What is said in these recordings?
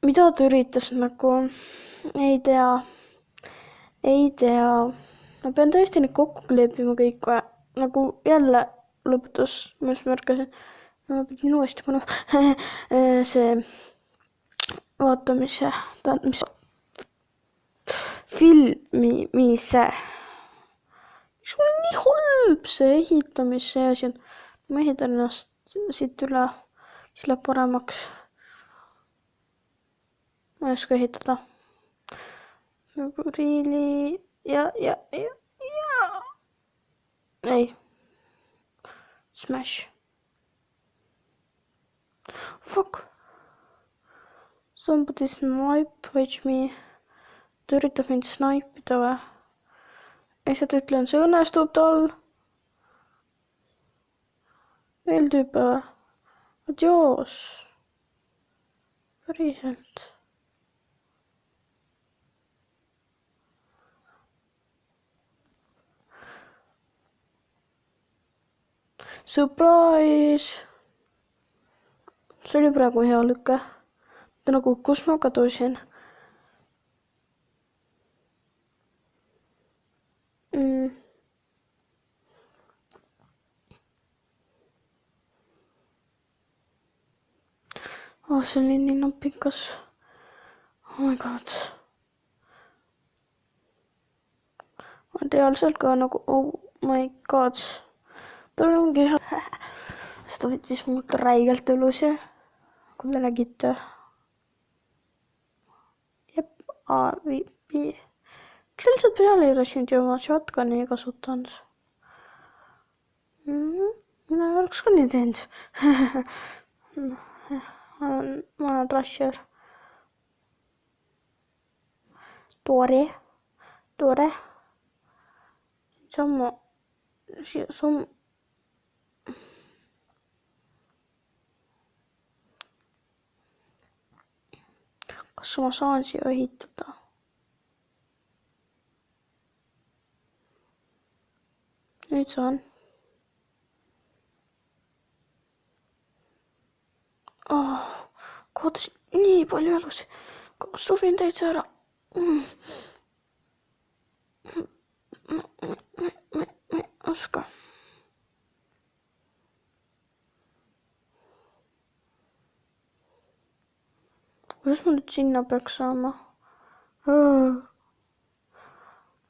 mida ta üritas nagu, ei tea. Ma pean tõesti nüüd kokku kleepima kõik või, nagu jälle lõpetas, ma just märkasin. Ma pidin uuesti panema see vaatamise, mis filmimise. Miks mul on nii halb see ehitamise asi on? Ma ehitan ennast siit üle, siis läheb paremaks. Ma ei oska ehitada. Really? Ja. Ei. Smash. Fuck. Somebody sniped me. Ta üritab mind snaipida või? Lihtsalt ütlen, see õnnestub tal. Veel tüüpe või? Adios. Päriselt. Surprise! See oli praegu hea lüke. Nagu kus ma kadusin? Oh, see oli nii napikas. Oh my god. Ma tean seal ka nagu, oh my god. Ta ongi hea. Seda võttis mult räigelt õlus ja kui te nägite. Jep, A-V-B. Miks sa lihtsalt peale ei rassinud ja oma shotguni ei kasutanud? Mina ei oleks ka nii teinud. Ma olen rasher. Tore. Samma. Kas ma saan siia ehitada? Nüüd saan. Kaotasin nii palju elus. Surin täitsa ära. Ma ei oska. Kuidas ma nüüd sinna peaks saama?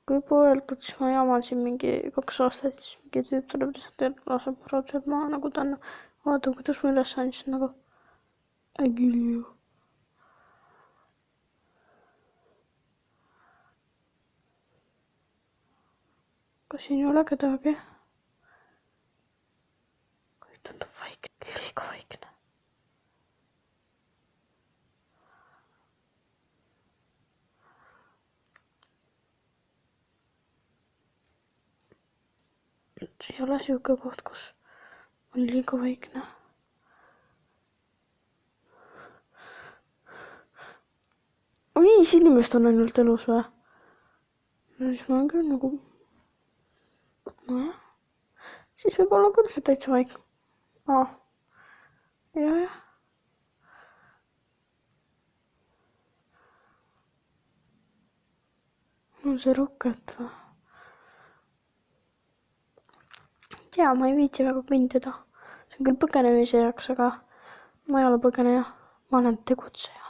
Kui poeldud, siis ma jaman siin mingi 2 aastat, siis mingi tüüp tuleb lihtsalt laseb raudselt maha nagu ta on. Vaata, kuidas ma üles sain, siis nagu ägilju. Kas siin ei ole kedagi? Kõik tundub vaikne, liiga vaikne. See ei ole siuke koht, kus on liiga vaikne. 5 inimest on ainult elus või? No siis ma olen küll nagu... Nojah. Siis võib olla küll see täitsa vaikne. Jah. On see roket või? Jaa, ma ei viitsi väga kõndida. See on küll põgenemise jaoks, aga ma ei ole põgeneja. Ma olen tegutseja.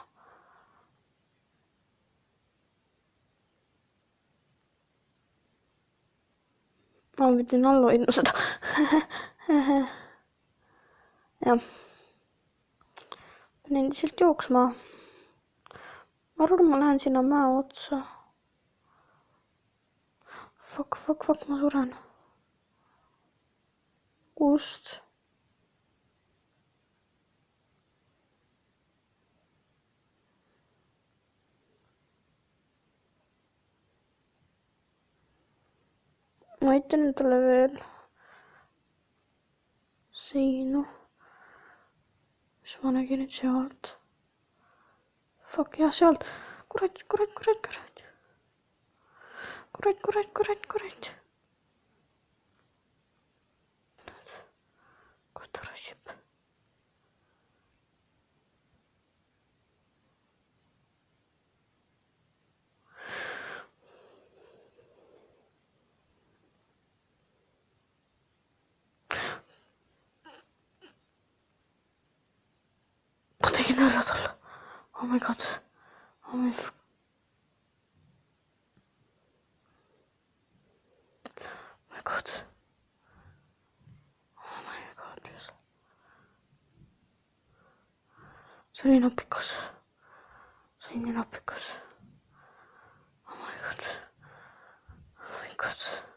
Ma pidin alla hoidma seda. Jah. Pean endiselt jooksma. Ma arvan, ma lähen sinna mäe otsa. Fuck, ma suren. Kust? Ma ütlen talle veel seinu, mis ma nägin nüüd sealt. Fuck, jah, sealt. Kurat. Kus ta rassib? tällä tuolla. Oh my god. Oh my god. Oh my god. Se oli napikas. Se oli niin napikas. Oh my god. Oh my god.